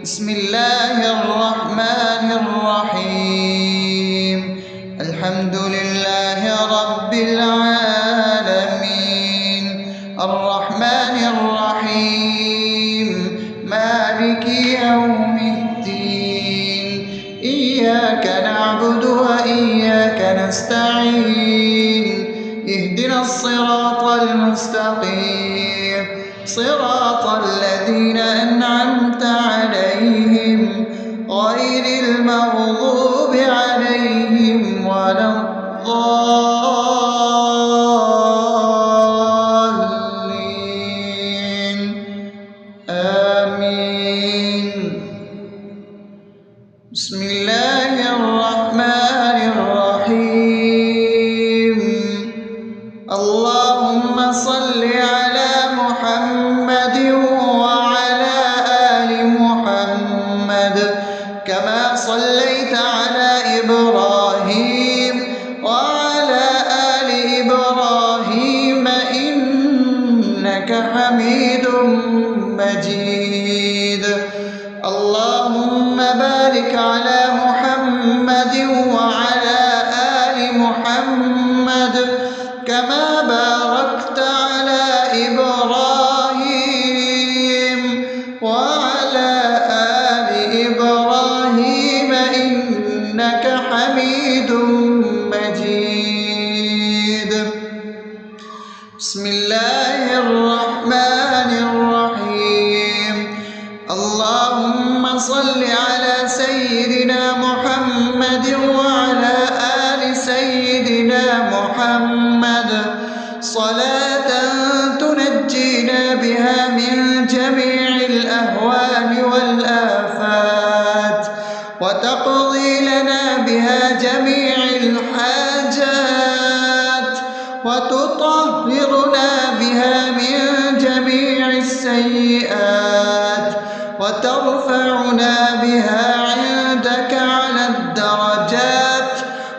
بسم الله الرحمن الرحيم. الحمد لله رب العالمين، الرحمن الرحيم، مالك يوم الدين. إياك نعبد وإياك نستعين، اهدنا الصراط المستقيم، صراط الذين أنعمت عليهم غير المغضوب عليهم ولا الضالين. آمين. بسم الله الرحمن الرحيم. اللهم صل على محمد وعلى آل محمد كما صليت على إبراهيم وعلى آل إبراهيم إنك حميد مجيد. اللهم بارك على محمد وعلى آل محمد كما باركت على إبراهيم وعلى آل إبراهيم إنك حميد مجيد. بسم الله الرحمن الرحيم. اللهم صل على سيدنا محمد وعلى آل سيدنا محمد صلاة تنجينا بها من جميع الأهوال والآفات، وتقضي لنا بها جميع الحاجات، وتطهرنا بها من جميع السيئات، وترفعنا بها عندك على الدرجات،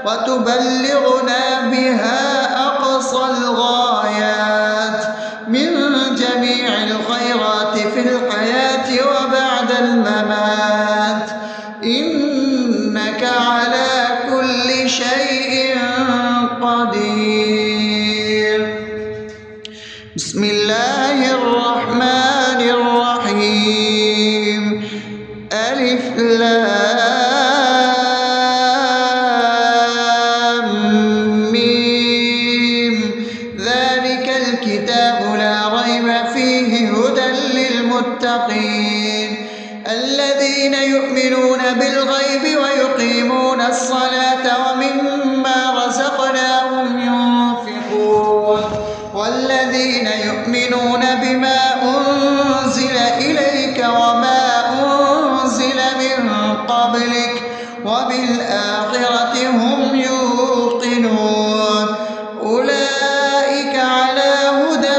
وتبلغنا بها أقصى الغايات من جميع الخيرات في الحياة وبعد الممات، إنك على كل شيء قدير. بسم الله الرحمن الرحيم. ألف لام ميم. ذلك الكتاب لا ريب فيه هدى للمتقين الذين يؤمنون بالغيب ويقيمون الصلاة ومما رزقناهم ينفقون والذين يؤمنون بما أنزل إليك وما أنزل من قبلك وبالآخرة هم يوقنون أولئك على هدى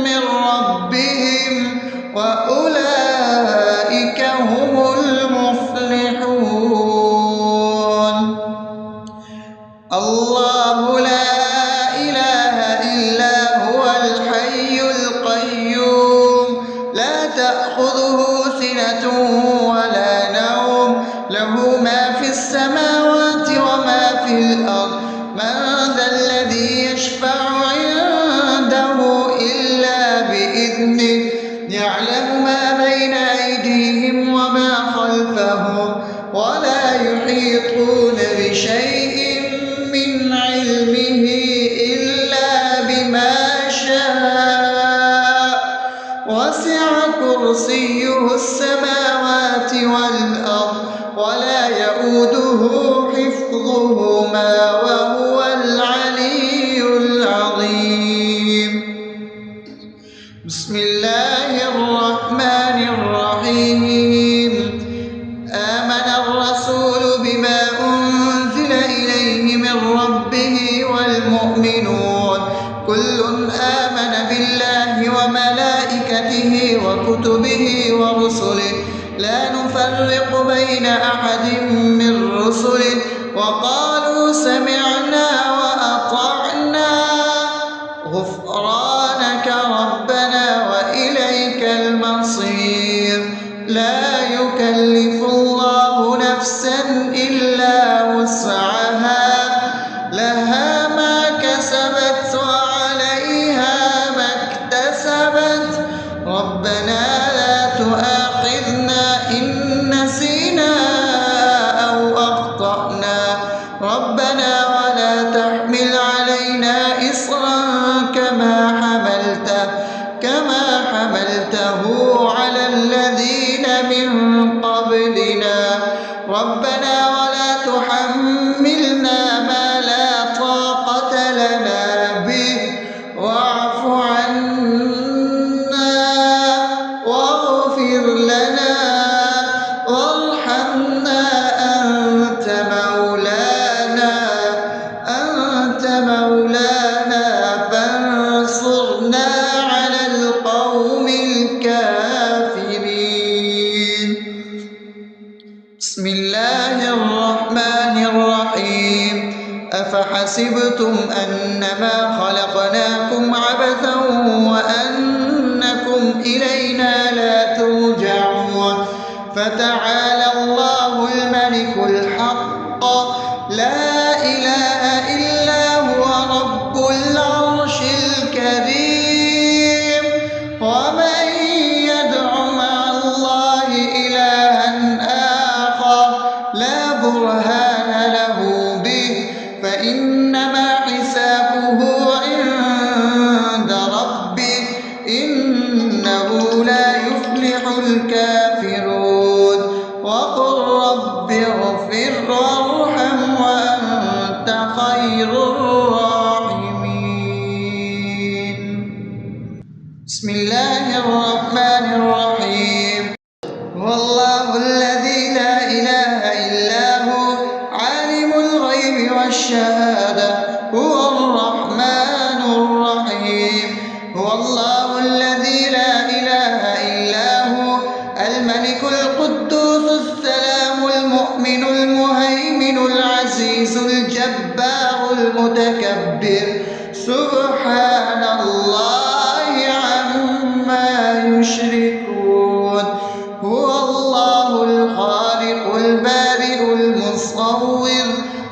من ربهم وأولئك هم المفلحون. الله لا إله إلا هو الحي القيوم لا تأخذه سنة ولا نوم له ما في السماوات وما في الأرض من ذا الذي يشفع عنده إلا بإذنه يعلم ما بين أيديهم وما خلفهم ولا يحيطون بشيء من علمه إلا بما شاء وسع كرسيه السماوات والأرض ولا يؤوده حفظهما وهو العلي العظيم. بسم الله الرحمن الرحيم. آمن الرسول بما أنزل إليه من ربه والمؤمنون كل آمن بالله وملائكته وكتبه ورسله لا نفرق بين أحد من رسله وقالوا سمعنا وأطعنا غفرانك ربنا وإليك المصير. لا يكلف الله نفسا إلا وسعها لها ما كسبت وعليها ما اكتسبت ربنا لا تؤاخذنا إن نسينا أو أخطأنا ربنا ولا تحمل علينا إصرا كما حملته على الذين من قبلنا ربنا ولا تحملنا ما لا طاقة لنا به واعف عنا واغفر لنا وارحمنا أنت مولانا فانصرنا على القوم الكافرين. بسم الله الرحمن الرحيم أفحسبتم أنما خلقناكم عبثا وأنكم إلينا لا ترجعون فتعالى الله الملك الحق لا إله إلا هو رب العرش الكريم ومن يدع مع الله إلها آخر لا برهان له به فإنما حسابه عند ربه إنه لا يفلح الكافرون وقل رب اغفر وارحم وأنت خير الراحمين. بسم الله الرحمن الرحيم هو الله الذي لا إله إلا هو عالم الغيب والشهادة هو الرحمن الرحيم هو الله الذي لا إله إلا هو الملك القدوس السلام المؤمن المهيمن العزيز الجبار المتكبر سبحان الله عما يشركون هو الله الخالق البارئ المصور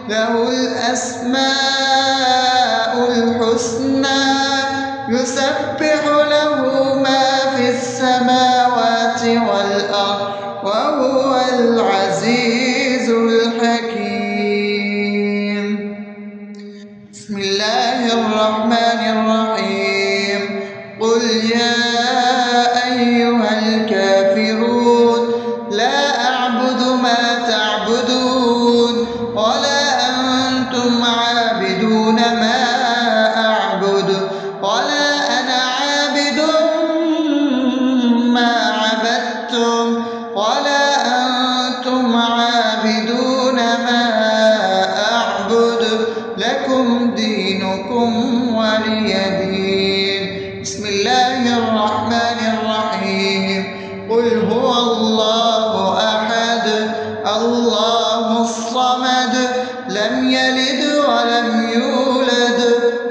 له الأسماء الحسنى يسبح له ما في السماوات والأرض وهو العزيز الحكيم. بسم الله الرحمن الرحيم قل يا أيها الكافرون لا أعبد ما تعبدون ولا أنتم عابدون ما أعبد ولا أنا عابد ما عبدتم ولا أنتم عابدون ما أعبد لكم دينكم ولي دين. بسم الله الرحمن الرحيم قل هو الله أحد الله الصمد لم يلد ولم يولد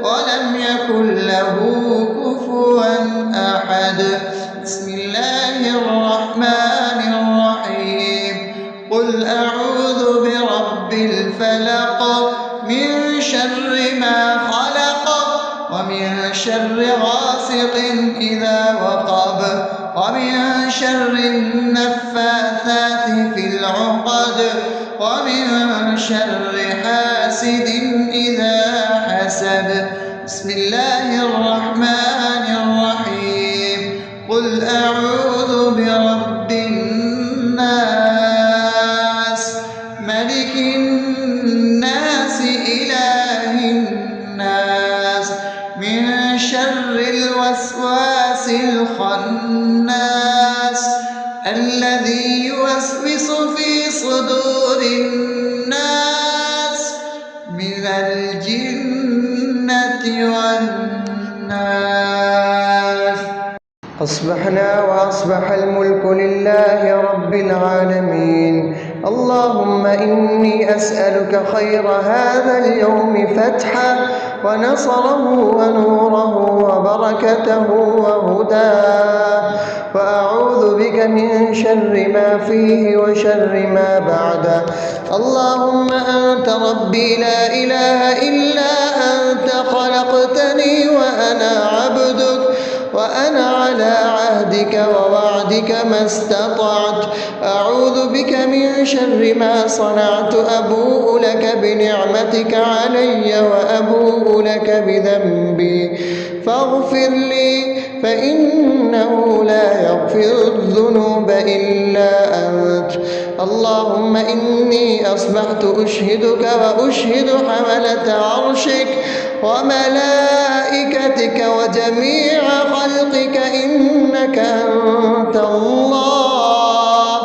ولم يكن له كفوا أحد. بسم الله الرحمن الرحيم قل أعوذ برب الفلق من شر ما خلق ومن شر غاسق إذا وقب ومن شر النفاثات في العقد ومن شر حاسد إذا حسد. بسم الله الرحمن الرحيم قل أعوذ برب الناس ملك الناس إله الناس من شر الوسواس الخناس الذي يوسوس في صدور الناس من الجنة والناس. أصبحنا وأصبح الملك لله رب العالمين اللهم اللهم إني أسألك خير هذا اليوم فتحه ونصره ونوره وبركته وهداه، وأعوذ بك من شر ما فيه وشر ما بعده. اللهم أنت ربي لا إله إلا أنت، خلقتني وأنا عبدك، وأنا على عهدك ووعدك ما استطعت. أعوذ بك من شر ما صنعت، أبوء لك بنعمتك علي وأبوء لك بذنبي، فاغفر لي فإنه لا يغفر الذنوب إلا أنت. اللهم إني أصبحت أشهدك وأشهد حملة عرشك وملائكتك وجميع خلقك إنك أنت الله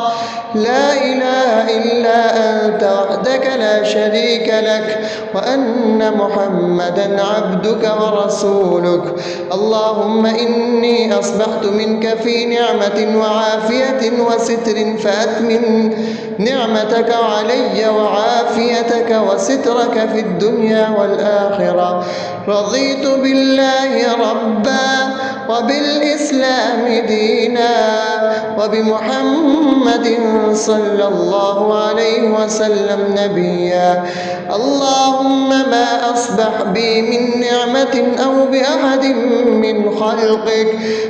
لا إله إلا أنت وحدك لا شريك لك، وأن محمدا عبدك ورسولك. اللهم إني أصبحت منك في نعمة وعافية وستر، فأتمم نعمتك علي وعافيتك وسترك في الدنيا والآخرة. رضيت بالله ربا وبالإسلام دينا وبمحمد صلى الله عليه وسلم نبيا. اللهم ما أصبح بي من نعمة أو بأحد من خلقك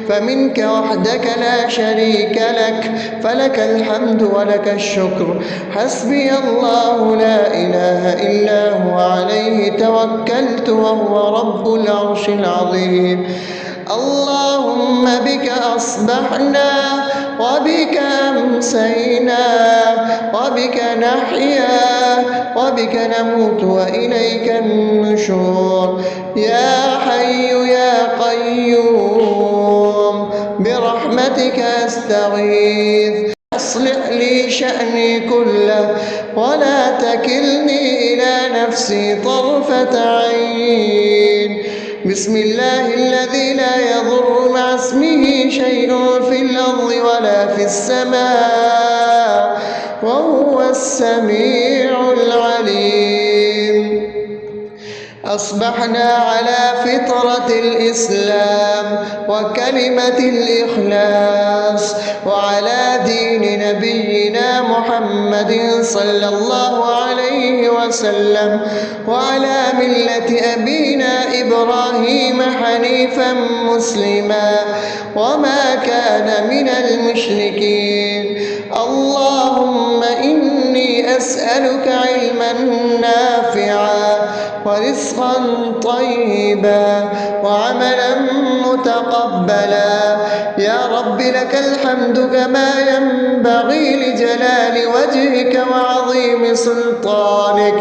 فمنك وحدك لا شريك لك، فلك الحمد ولك الشكر. حسبي الله لا إله إلا هو، عليه توكلت وهو رب العرش العظيم. اللهم بك أصبحنا وبك أمسينا وبك نحيا وبك نموت وإليك النشور. يا حي يا قيوم برحمتك أستغيث، أصلح لي شأني كله ولا تكلني إلى نفسي طرفة عين. بسم الله الذي لا يضر مع اسمه شيء في الأرض ولا في السماء وهو السميع العليم. أصبحنا على فطرة الإسلام وكلمة الإخلاص وعلى دين نبينا محمد صلى الله عليه وسلم وعلى ملة أبينا إبراهيم حنيفا مسلما وما كان من المشركين. اللهم إني أسألك علما نافعا ورزقا طيبا وعملا متقبلا. يا رب لك الحمد كما ينبغي لجلال وجهك وعظيم سلطانك.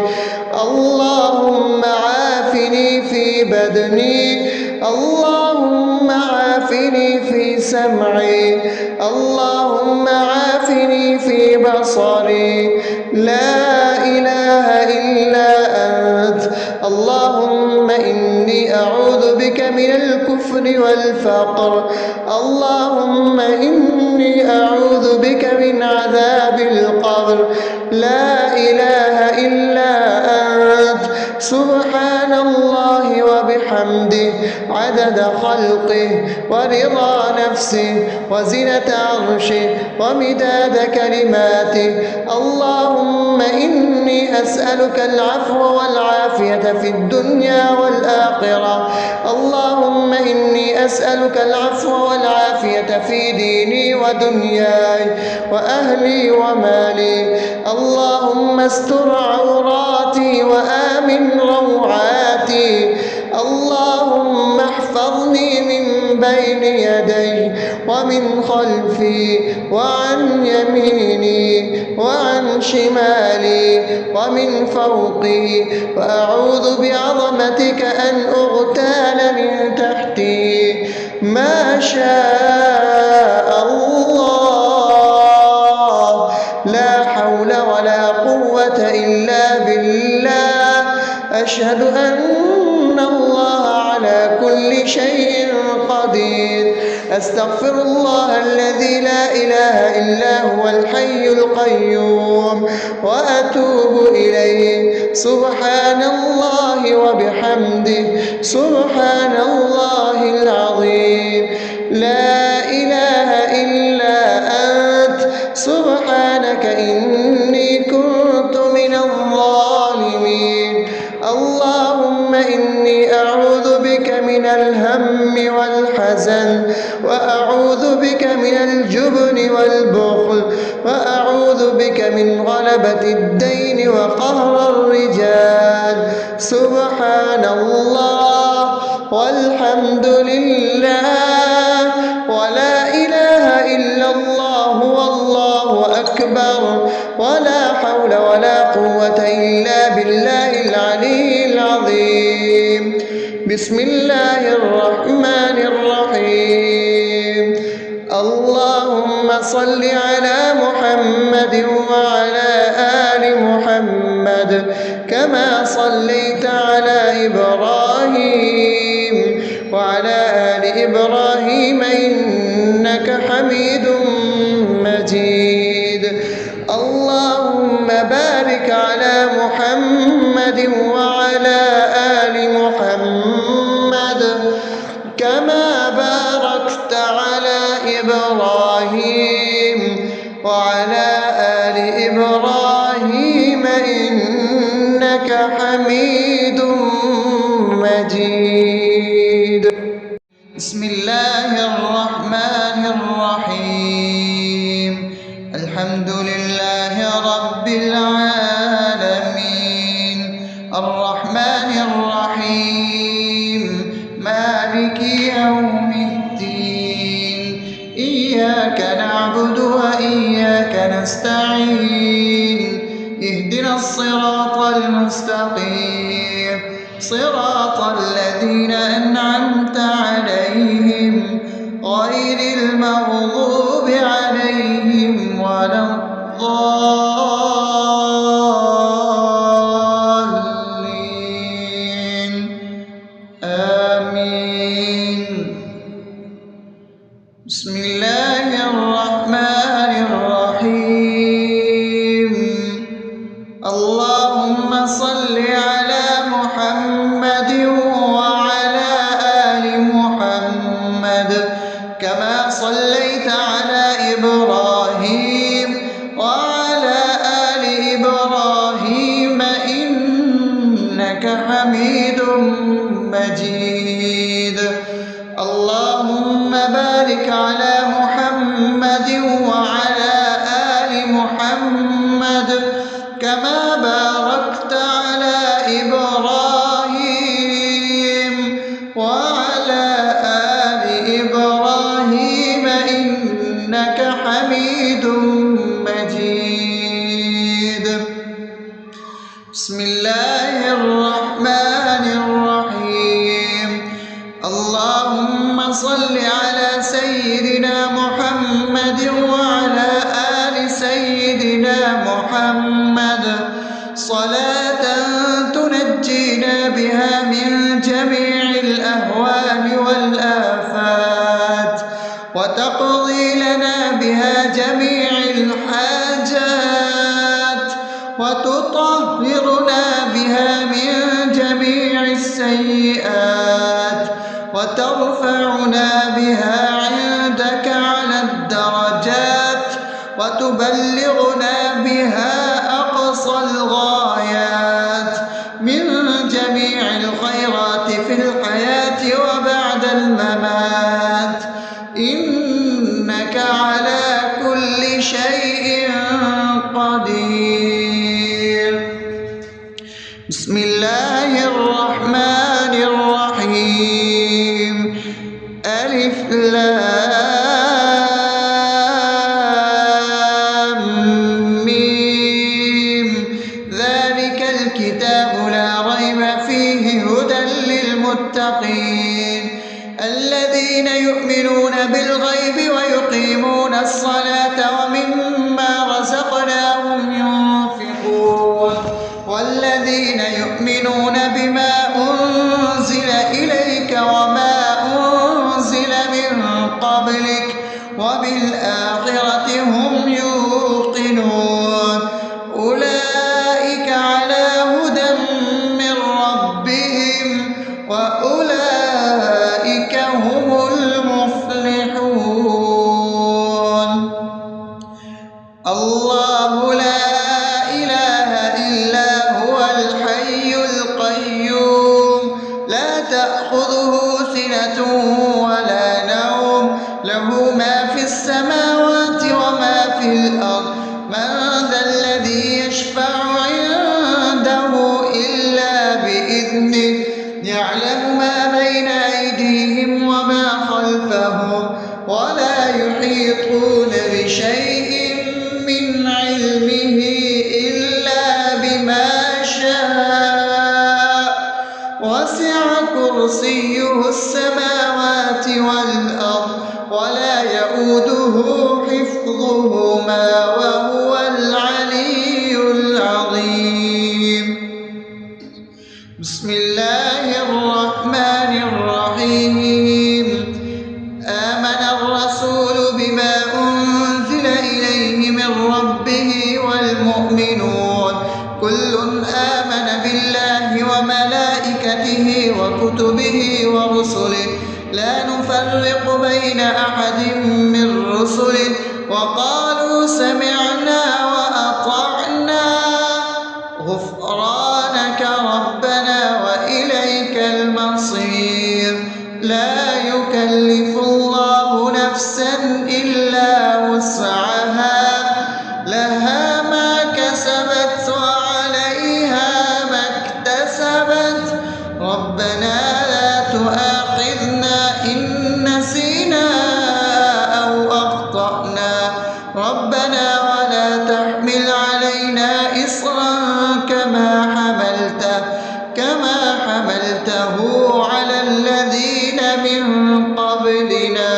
اللهم عافني في بدني، اللهم عافني في سمعي، اللهم عافني في بصري. لا إله إلا أنت. اللهم إني أعوذ بك من الكفر والفقر. اللهم إني أعوذ بك من عذاب القبر. لا إله إلا أنت. سبحان الله وبحمده عدد خلقه ورضا نفسه وزنة عرشه ومداد كلماته. اللهم إني أسألك العفو والعافية في الدنيا والآخرة. اللهم إني أسألك العفو والعافية في ديني ودنياي وأهلي ومالي. اللهم استر عوراتي وآمن روعاتي. اللهم احفظني من بين يدي ومن خلفي وعن يميني وعن شمالي ومن فوقي، وأعوذ بعظمتك أن أغتال من تحتي. ما شاء الله، لا حول ولا قوة إلا بالله. أشهد أن الله على كل شيء قدير. أستغفر الله الذي لا إله إلا هو الحي القيوم وأتوب إليه. سبحان الله وبحمده سبحان الله العظيم. لا إله إلا أنت سبحانك إني كنت من الظالمين. اللهم إني أعوذ بك من الهم والحزن، وأعوذ بك من الجبن والبخل، وأعوذ بك من غلبة الدين وقهر الرجال. سبحان الله والحمد لله ولا إله إلا الله والله أكبر ولا حول ولا قوة إلا بالله العلي العظيم. بسم الله الرحمن الرحيم. اللهم صل على محمد وعلى آل محمد كما صليت على إبراهيم وعلى آل إبراهيم إنك حميد مجيد. اللهم بارك على محمد وعلى آل محمد كما باركت على إبراهيم وعلى آل إبراهيم إنك حميد مجيد. بسم الله الرحمن الرحيم. الحمد لله رب العالمين الرحمن الرحيم مالك يوم الدين. إياك نعبد وإياك نستعين. اهدنا الصراط المستقيم صراط الذين أنعمت عليهم غير المغضوب عليهم ولا الضالين. آمين. بسم الله الرحمن الرحيم. اللهم صل على محمد وعلى آل محمد كما صليت على إبراهيم وعلى آل إبراهيم إنك حميد مجيد. اللهم بارك على محمد وعلى آل محمد كما باركت على إبراهيم وعلى آل إبراهيم إنك حميد مجيد. بسم الله الرحمن الرحيم. اللهم صل على سيدنا محمد وعلى آل سيدنا محمد صلاة تنجينا بها من جميع الأهوال والآفات وتقضي لنا بها جميع الحاجات وتطهرنا بها من جميع السيئات وترفعنا بها عندك على الدرجات وتبلغنا بها أقصى الغايات من جميع الخيرات في الحياة وبعد الممات إنك على كل شيء قدير. بسم الله الرحمن الرحيم. ألف لام ميم لا نفرق بين أحد من رسله وقالوا سمعنا وأطعنا غفرانك ربنا وإليك المصير. لا يكلف الله نفسا إلا وسعها لها ما كسبت وعليها ما اكتسبت ربنا لا تؤاخذنا إن نسينا أو أخطأنا ربنا ولا تحمل علينا إصرا كما حملته على الذين من قبلنا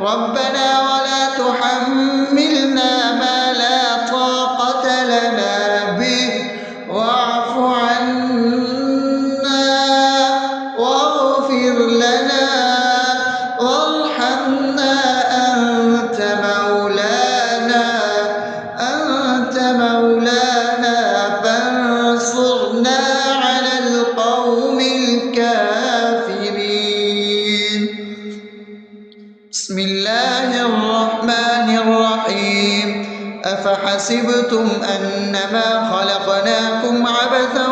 ربنا ولا تحملنا ما لا طاقة لنا به واعف عنا واغفر لنا وارحمنا أنت مولانا فانصرنا على القوم الكافرين. بسم الله الرحمن الرحيم أفحسبتم أنما خلقناكم عبثا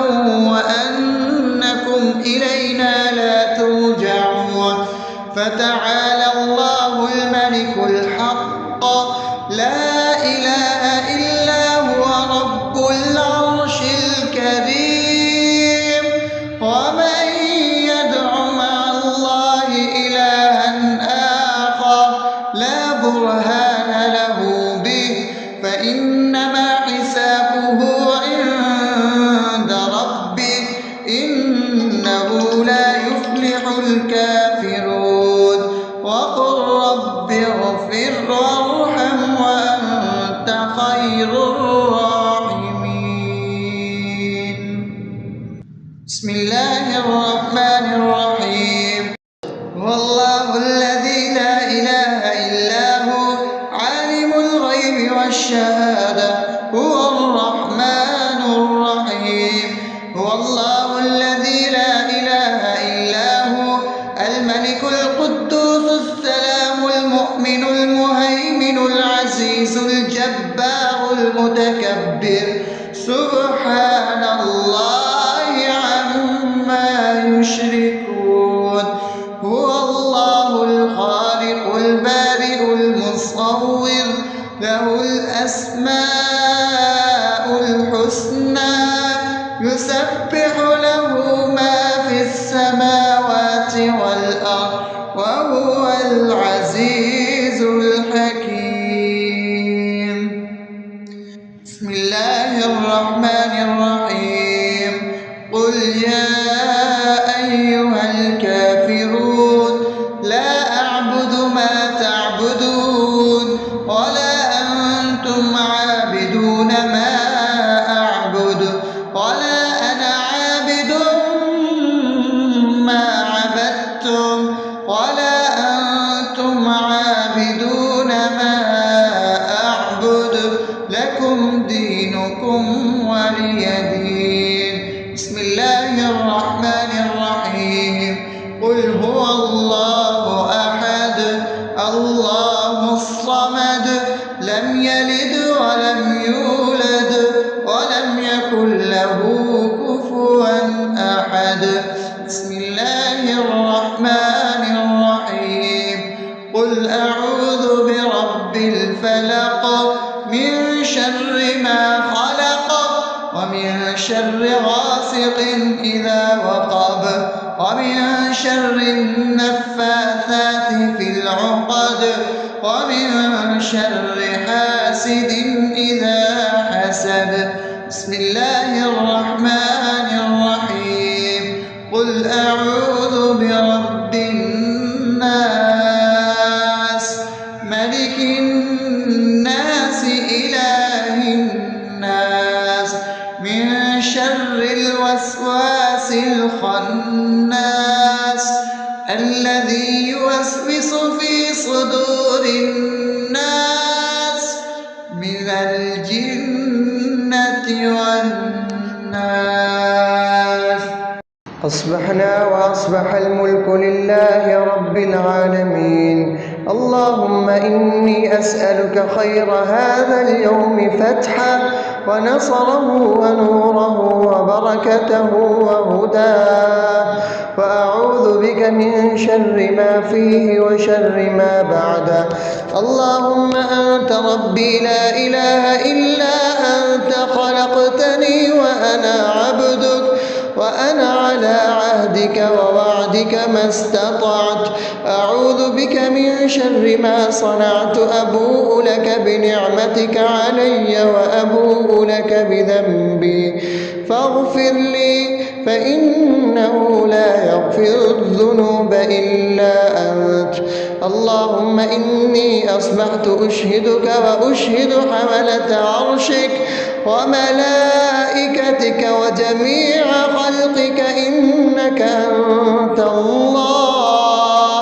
وأنكم إلينا لا ترجعون فتعالى الله الملك الحق لا إله إلا هو رب العرش الكريم. ومن يدع مع الله إلها آخر لا برهان له به فإنما حسابه عند ربه إنه لا يفلح الكافرون. وقل رب اغفر وارحم وأنت خير الراحمين. بسم الله الرحمن الرحيم هو الله الذي لا إله إلا هو عالم الغيب والشهادة هو الرحمن الرحيم. هو الله الذي لا إله إلا هو الملك القدوس السلام المؤمن المهيمن العزيز الجبار المتكبر سبحان الله عما يشركون. هو الله الخالق البارئ المصور له الأسماء الحسنى يسبح له ما في السماوات والأرض وهو العزيز الحكيم. بسم الله الرحمن الرحيم قل يا أيها الكافرون لا أعبد ما تعبدون ولا أنتم عابدون ما أعبد ولا أنا عابد ما عبدتم ولا أنتم عابدون ما أعبد لكم دينكم ولي دين. بسم الله الرحمن الرحيم قل هو الله أحد الله الصمد لم يلد ولم يولد ولم يكن له كفوا أحد. بسم الله الرحمن الرحيم قل أعوذ برب الفلق من شر ما خلق ومن شر غاسق إذا وقب ومن شر النفاثات في العقد ومن شر حاسد إذا حسد. بسم الله الرحمن الرحيم قل أعوذ برب الناس ملك الناس إله الناس من شر الوسواس الخناس الذي يوسوس في صدور الناس من الجنة والناس. أصبحنا وأصبح الملك لله رب العالمين. اللهم إني أسألك خير هذا اليوم فتحه ونصره ونوره وبركته وهداه، وأعوذ بك من شر ما فيه وشر ما بعده. اللهم أنت ربي لا إله إلا أنت، خلقتني وأنا عبدك، وأنا على عهدك ووعدك ما استطعت. أعوذ بك من شر ما صنعت، أبوء لك بنعمتك علي وأبوء لك بذنبي، فاغفر لي فإنه لا يغفر الذنوب إلا أنت. اللهم إني أصبحت أشهدك وأشهد حملة عرشك وملائكتك وجميع خلقك إنك أنت الله،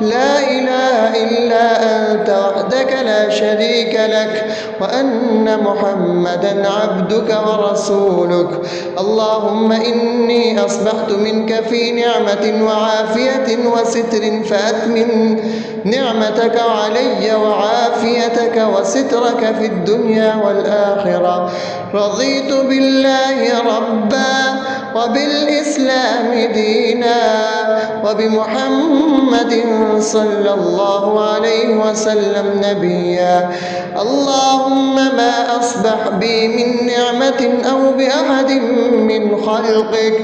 لا إله إلا أنت وحدك لا شريك لك، وأن محمدا عبدك ورسولك. اللهم إني أصبحت منك في نعمة وعافية وستر، فأتمم نعمتك علي وعافيتك وسترك في الدنيا والآخرة. رضيت بالله ربا وبالإسلام دينا وبمحمد صلى الله عليه وسلم نبيا. اللهم ما أصبح بي من نعمة أو بأحد من خلقك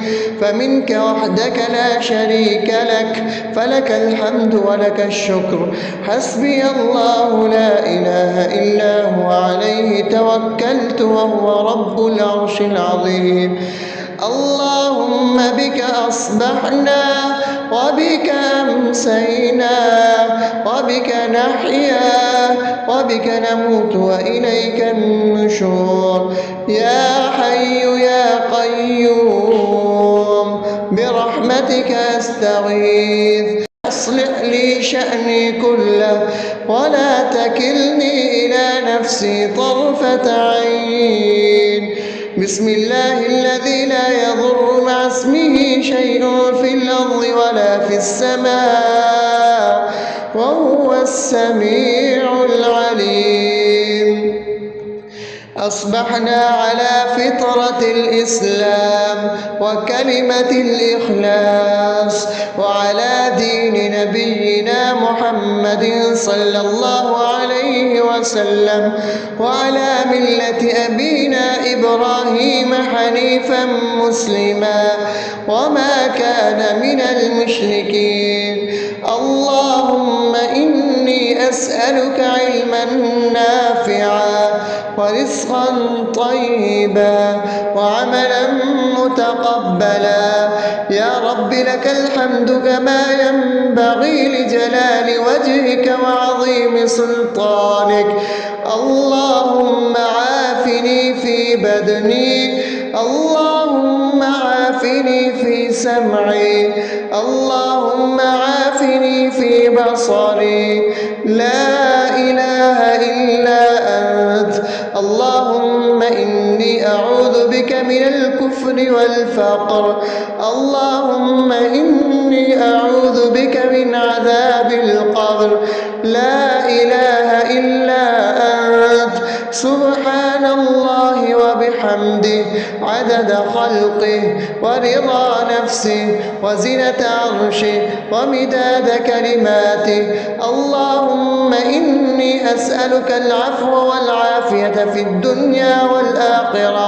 فمنك وحدك لا شريك لك، فلك الحمد ولك الشكر. حسبي الله لا إله إلا هو، عليه توكلت وهو رب العرش العظيم. اللهم بك أصبحنا وبك أمسينا وبك نحيا وبك نموت وإليك النشور. يا حي يا قيوم برحمتك أستغيث، أصلح لي شأني كله ولا تكلني إلى نفسي طرفة عين. بسم الله الذي لا يضر مع اسمه شيء في الأرض ولا في السماء وهو السميع العليم. أصبحنا على فطرة الإسلام وكلمة الإخلاص وعلى دين نبينا محمد صلى الله عليه وسلم وعلى ملة أبينا إبراهيم حنيفا مسلما وما كان من المشركين. اللهم إني أسألك علما نافعا ورزقا طيبا وعملا متقبلا. يا رب لك الحمد كما ينبغي لجلال وجهك وعظيم سلطانك. اللهم عافني في بدني، اللهم عافني في سمعي، اللهم عافني في بصري. لا إله إلا أنت. اللهم إني أعوذ بك من الكفر والفقر. اللهم إني أعوذ بك من عذاب القبر. لا إله إلا أنت. سبحان الله وبحمده عدد خلقه ورضا نفسه وزنة عرشه ومداد كلماته. اللهم إني أسألك العفو والعافية في الدنيا والآخرة.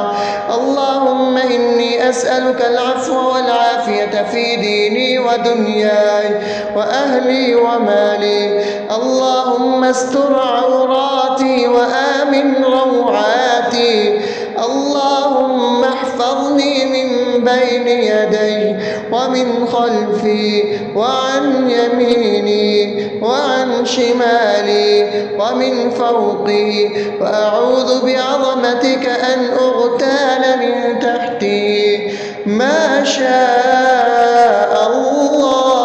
اللهم إني أسألك العفو والعافية في ديني ودنياي وأهلي ومالي. اللهم استر عوراتي وآمن روعاتي. اللهم احفظني من بين يدي ومن خلفي وعن يميني وعن شمالي ومن فوقي، وأعوذ بعظمتك أن أغتال من تحتي. ما شاء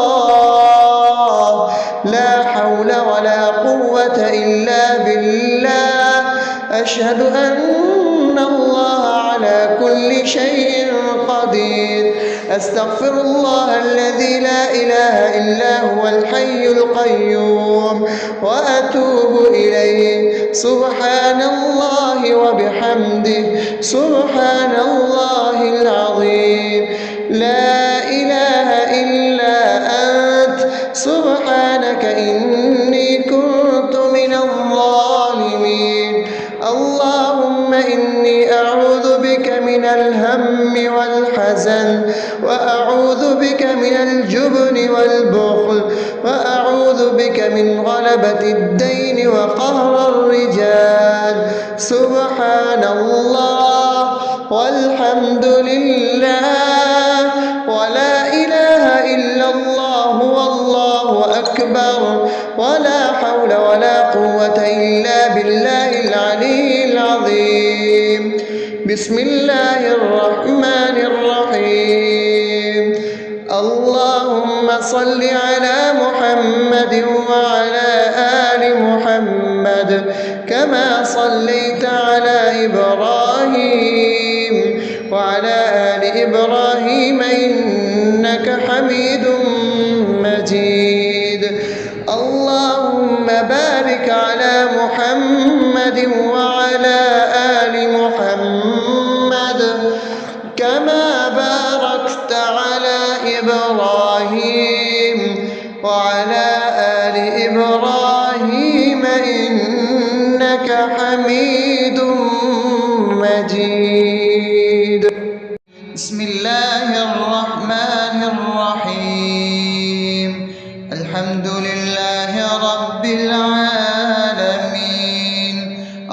الله، لا حول ولا قوة إلا بالله. أشهد أن الله على كل شيء قدير. أستغفر الله الذي لا إله إلا هو الحي القيوم وأتوب إليه. سبحان الله وبحمده سبحان الله العظيم. لا إله إلا أنت سبحانك إني كنت من الظالمين. اللهم إني أعوذ بك من الهم والحزن، وأعوذ بك من الجبن والبخل، وأعوذ بك من غلبة الدين وقهر الرجال. سبحان الله والحمد لله ولا إله إلا الله والله أكبر ولا حول ولا قوة إلا بالله العلي العظيم. بسم الله الرحمن الرحيم. اللهم صل على محمد وعلى آل محمد كما صليت على إبراهيم وعلى آل إبراهيم إنك حميد مجيد. اللهم بارك على محمد وعلى آل محمد كما باركت على إبراهيم وعلى آل إبراهيم إنك حميد مجيد. بسم الله الرحمن الرحيم. الحمد لله رب العالمين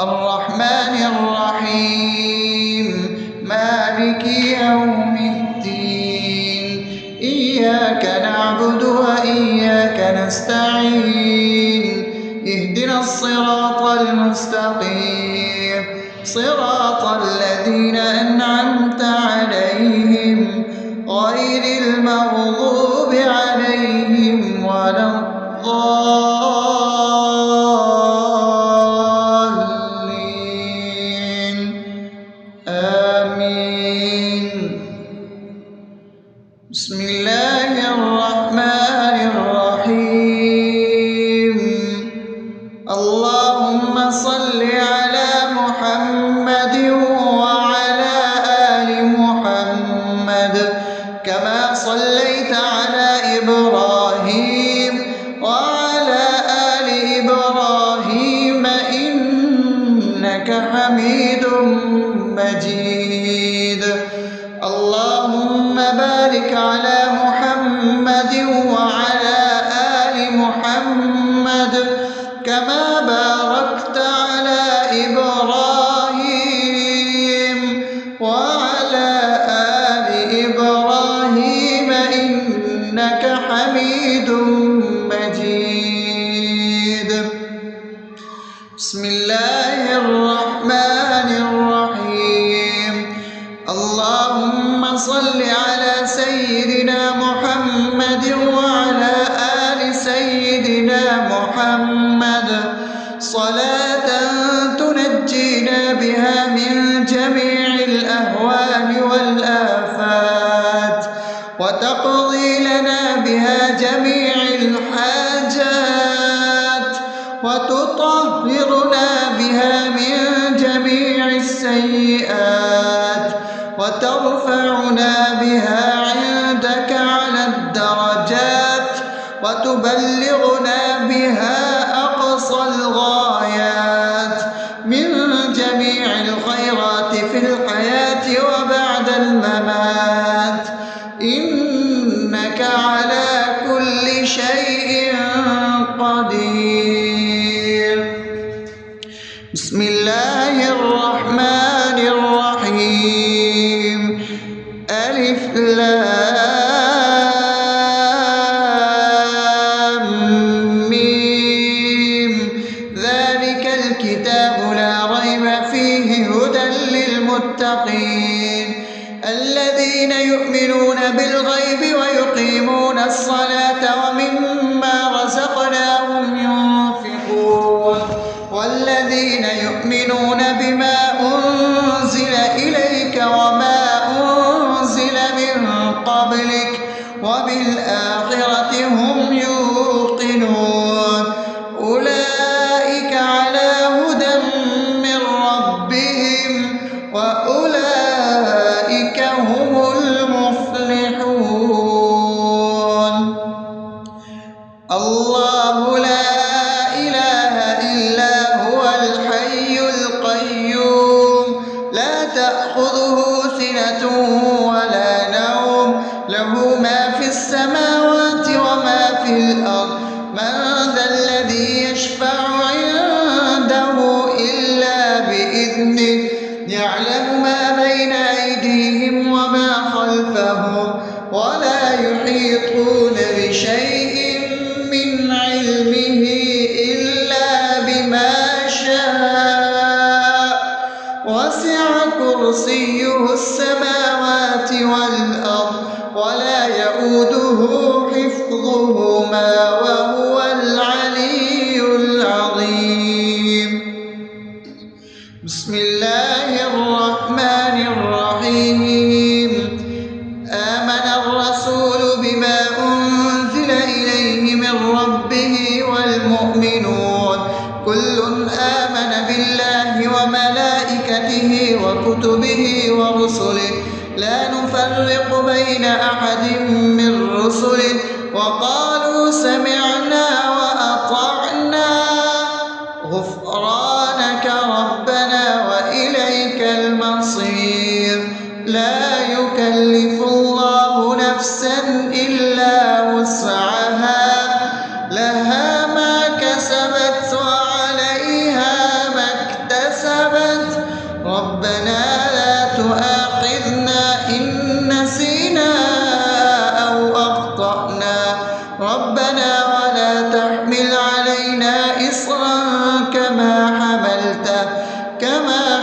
الرحمن الرحيم مالك يوم الدين. إياك نعبد وإياك نستعين. اهدنا الصراط المستقيم صراط الذين أنعمت عليهم غير المغضوب عليهم ولا الضالين. آمين. بسم الله الرحمن الرحيم. اللهم صل على محمد وعلى آل محمد كما صليت على إبراهيم وعلى آل إبراهيم إنك حميد مجيد. اللهم بارك على محمد وعلى آل محمد كما باركت على إبراهيم وعلى آل إبراهيم إنك حميد مجيد. بسم الله الرحمن الرحيم. اللهم صل على سيدنا محمد وعلى آل سيدنا محمد صلاة تنجينا بها من جميع الأهوال والآفات وتقضي لنا بها جميع الحاجات وتطهرنا بها من جميع السيئات وترفعنا بها عندك على الدرجات وتبلغنا بها أقصى الغايات من جميع الخيرات في الحياة وبعد الممات إنك على كل شيء قدير. بسم الله الرحمن الرحيم. ألف لام ميم. ذلك الكتاب لا ريب فيه هدى للمتقين الذين يؤمنون بالغيب ويقيمون الصلاة ومما رزقناهم ينفقون والذين يؤمنون بما أنزل إليك وما أنزل من قبلك وأولئك هم المفلحون. الله لا إله إلا هو الحي القيوم لا تأخذه سنة ولا نوم له ما في السماوات وما في الأرض من ذا الذي يشفع عنده إلا بإذنه يعلم ما بين أيديهم وما خلفهم ولا يحيطون بشيء من علمه إلا بما شاء وسع كرسيه السماوات والأرض ولا يئوده حفظهما وهو العلي العظيم. بسم الله الرحمن الرحيم. آمن الرسول بما أنزل إليه من ربه والمؤمنون كل آمن بالله وملائكته وكتبه ورسله لا نفرق بين أحد من رسله وقالوا سمعنا وأطعنا غفرانك ربنا وإليك المصير. لا يكلف الله نفسا إلا وسعها لها ما كسبت وعليها ما اكتسبت ربنا لا تؤاخذنا إن نسينا أو أخطأنا ربنا ولا تحمل علينا إصرا كما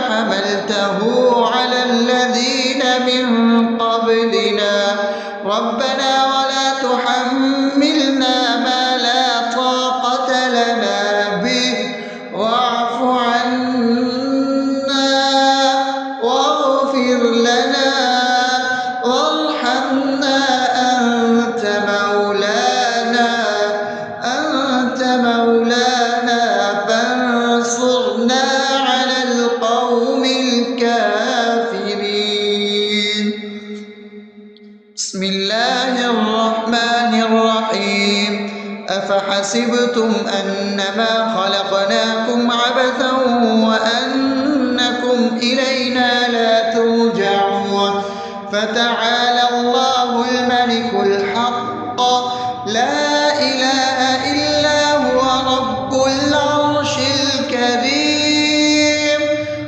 حملته على الذين من قبلنا ربنا ولا تحملنا ما لا طاقة لنا به واعف عنا واغفر لنا وارحمنا أنت مولانا فانصرنا على القوم الكافرين. بسم الله الرحمن الرحيم. أفحسبتم أنما خلقناكم عبثا وأنكم إلينا لا ترجعون فتعالى الله الملك الحق لا إله إلا هو رب العرش الكريم.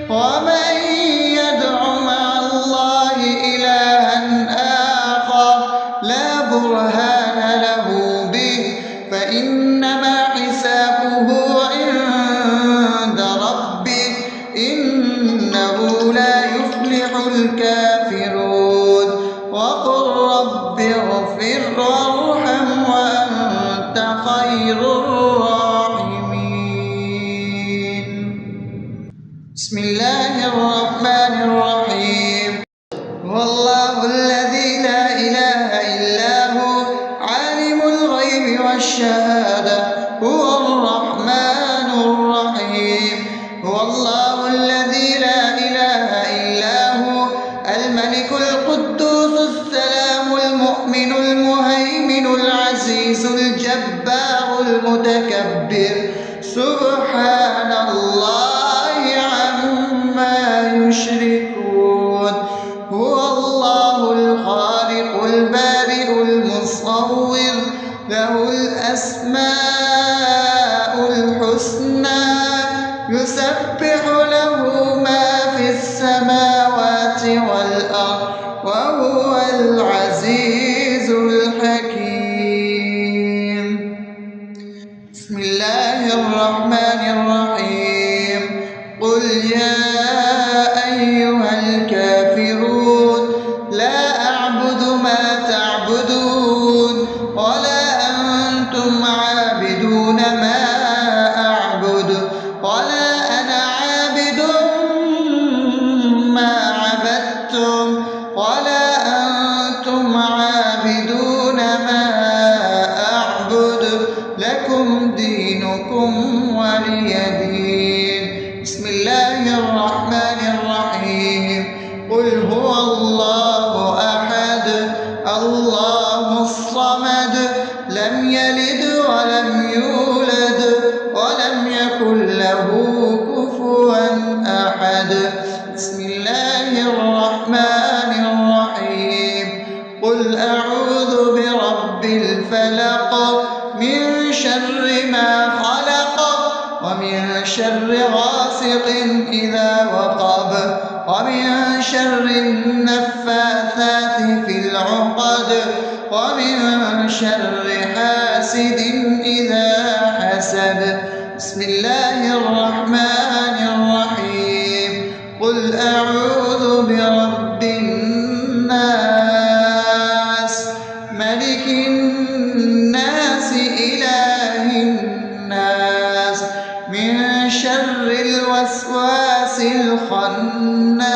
ومن يدع مع الله إلها آخر لا برهان له به فإنما حسابه عند ربه إنه لا يفلح الكافرون. وقل رب اغفر وارحم وأنت خير الراحمين. بسم الله الرحمن الرحيم. هو الله الذي لا إله إلا هو عالم الغيب والشهادة هو الرحمن الرحيم. هو الله الذي لا إله إلا هو الملك القدوس السلام المؤمن المهيمن العزيز الجبار المتكبر سبحان الله عما يشركون. هو الله الخالق البارئ المصور له الأسماء الحسنى يسبح له ما في السماوات والأرض وهو العزيز الحكيم. بسم الله الرحمن الرحيم. قل يا أيها الكافرون لا أعبد ما تعبدون ولا أنتم عابدون ما أعبد ولا أنا عابد ما عبدتم ولا أنتم عابدون ما أعبد لكم دينكم ولي دين. بسم الله الرحمن الرحيم. إذا وقب ومن شر النفاثات في العقد ومن شر حاسد إذا حسد. بسم الله الرحمن الرحيم. قل أعوذ برب الناس ملك الناس إله الناس من شر الوسواس الخناس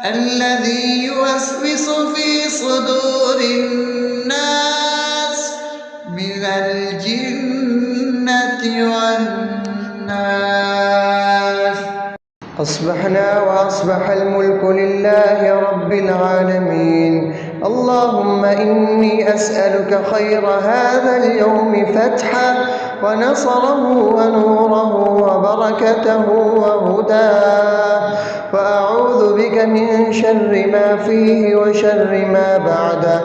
الذي يوسوس في صدور الناس من الجنة والناس. أصبحنا وأصبح الملك لله رب العالمين. اللهم إني أسألك خير هذا اليوم فتحه ونصره ونوره وبركته وهداه، وأعوذ بك من شر ما فيه وشر ما بعده.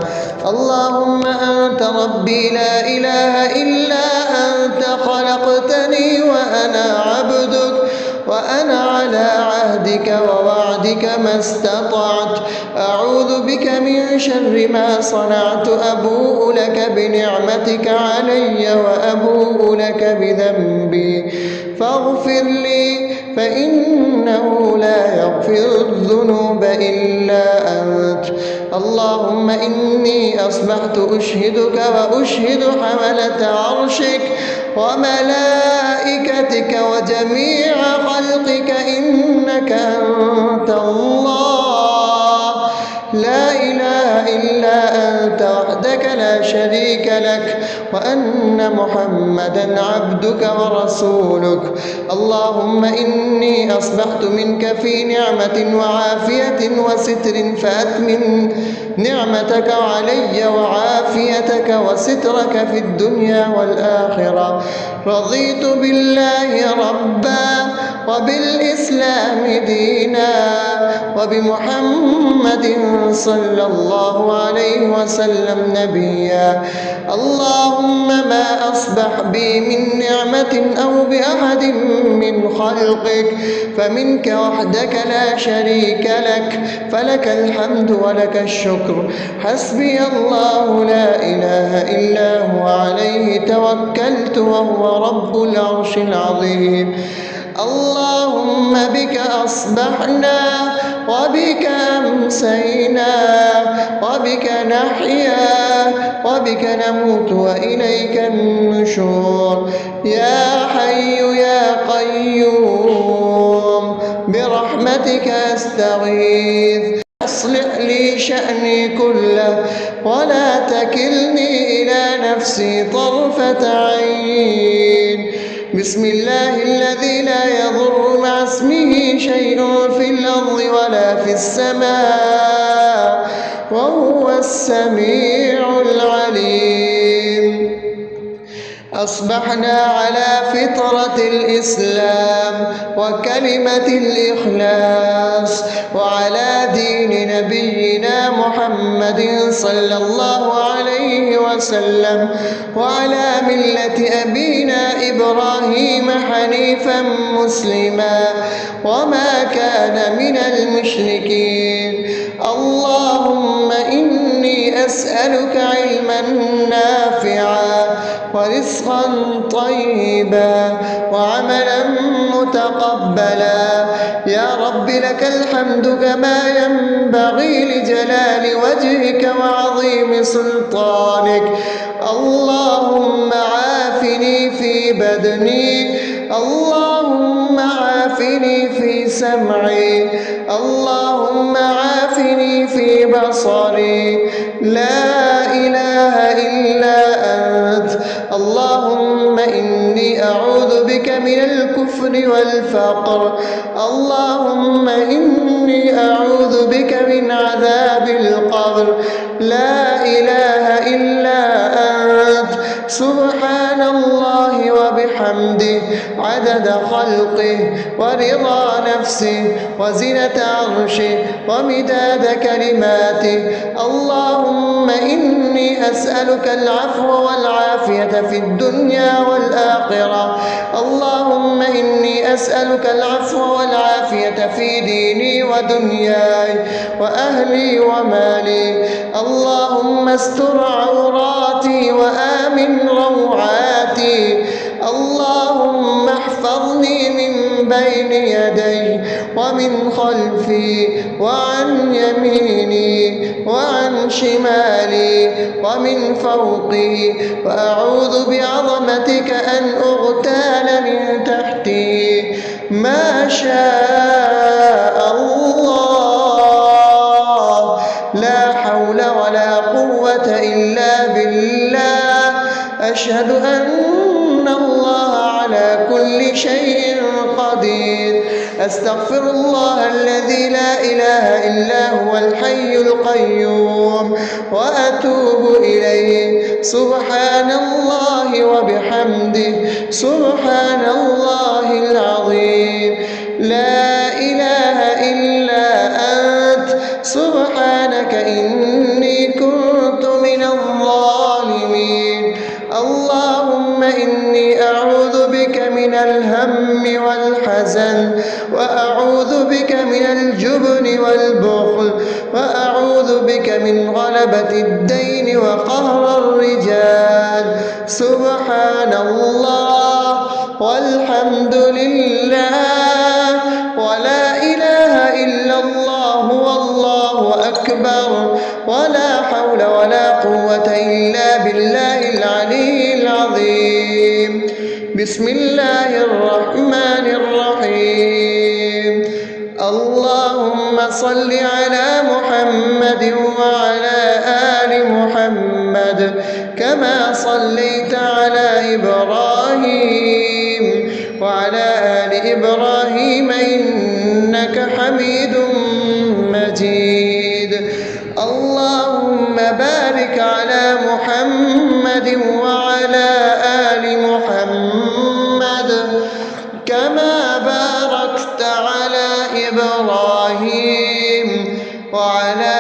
اللهم أنت ربي لا إله إلا أنت، خلقتني وأنا عبدك، وأنا على عهدك ووعدك ما استطعت. أعوذ بك من شر ما صنعت، أبوء لك بنعمتك علي وأبوء لك بذنبي فاغفر لي، فإنه لا يغفر الذنوب إلا أنت. اللهم إني أصبحت أشهدك وأشهد حملة عرشك وملائكتك وجميع خلقك إنك أنت الله لا إله إلا أنت وحدك لا شريك لك، وأن محمدا عبدك ورسولك. اللهم إني أصبحت منك في نعمة وعافية وستر، فأتمم نعمتك علي وعافيتك وسترك في الدنيا والآخرة. رضيت بالله ربا وبالإسلام دينا وبمحمد صلى الله عليه وسلم نبيا. اللهم ما أصبح بي من نعمة أو بأحد من خلقك فمنك وحدك لا شريك لك، فلك الحمد ولك الشكر. حسبي الله لا إله إلا هو عليه توكلت وهو رب العرش العظيم. اللهم بك أصبحنا وبك أمسينا وبك نحيا وبك نموت وإليك النشور. يا حي يا قيوم برحمتك أستغيث، أصلح لي شأني كله ولا تكلني إلى نفسي طرفة عين. بسم الله الذي لا يضر مع اسمه شيء في الأرض ولا في السماء وهو السميع العليم. أصبحنا على فطرة الإسلام وكلمة الإخلاص وعلى دين نبينا محمد صلى الله عليه وسلم وعلى ملة أبينا إبراهيم حنيفا مسلما وما كان من المشركين. اللهم إني أسألك علما نافعا ورزقا طيبا وعملا متقبلا. يا رب لك الحمد كما ينبغي لجلال وجهك وعظيم سلطانك. اللهم عافني في بدني، اللهم عافني في سمعي، اللهم عافني في بصري. لا إله إلا أنت. اللهم إني أعوذ بك من الكفر والفقر. اللهم إني أعوذ بك من عذاب القبر. لا إله إلا أنت. سبحان الله وبحمده عدد خلقه ورضا نفسه نفسه وزنة عرشه ومداد كلماته. اللهم إني أسألك العفو والعافية في الدنيا والآخرة. اللهم إني أسألك العفو والعافية في ديني ودنياي وأهلي ومالي. اللهم استر عوراتي وآمن روعاتي. اللهم احفظني من بين يدي ومن خلفي وعن يميني وعن شمالي ومن فوقي، وأعوذ بعظمتك أن أغتال من تحتي. ما شاء الله، لا حول ولا قوة إلا بالله. أشهد أن الله على كل شيء قدير. أستغفر الله الذي لا إله إلا هو الحي القيوم وأتوب إليه. سبحان الله وبحمده، سبحان الله العظيم. لا إله إلا أنت، سبحانك إني كنت من الظالمين. اللهم إني أعوذ بك من الهم والحزن، وأعوذ بك من الجبن والبخل، وأعوذ بك من غلبة الدين وقهر الرجال. سبحان الله والحمد لله ولا إله إلا الله والله أكبر، ولا حول ولا قوة إلا بالله العلي العظيم. بسم الله الرحمن الرحيم. اللهم صل على محمد وعلى آل محمد كما صليت على إبراهيم وعلى آل إبراهيم إنك حميد مجيد. اللهم بارك على محمد وعلى آل محمد كما باركت على إبراهيم وعلى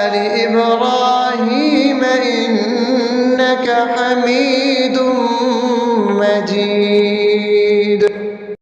آل إبراهيم إنك حميد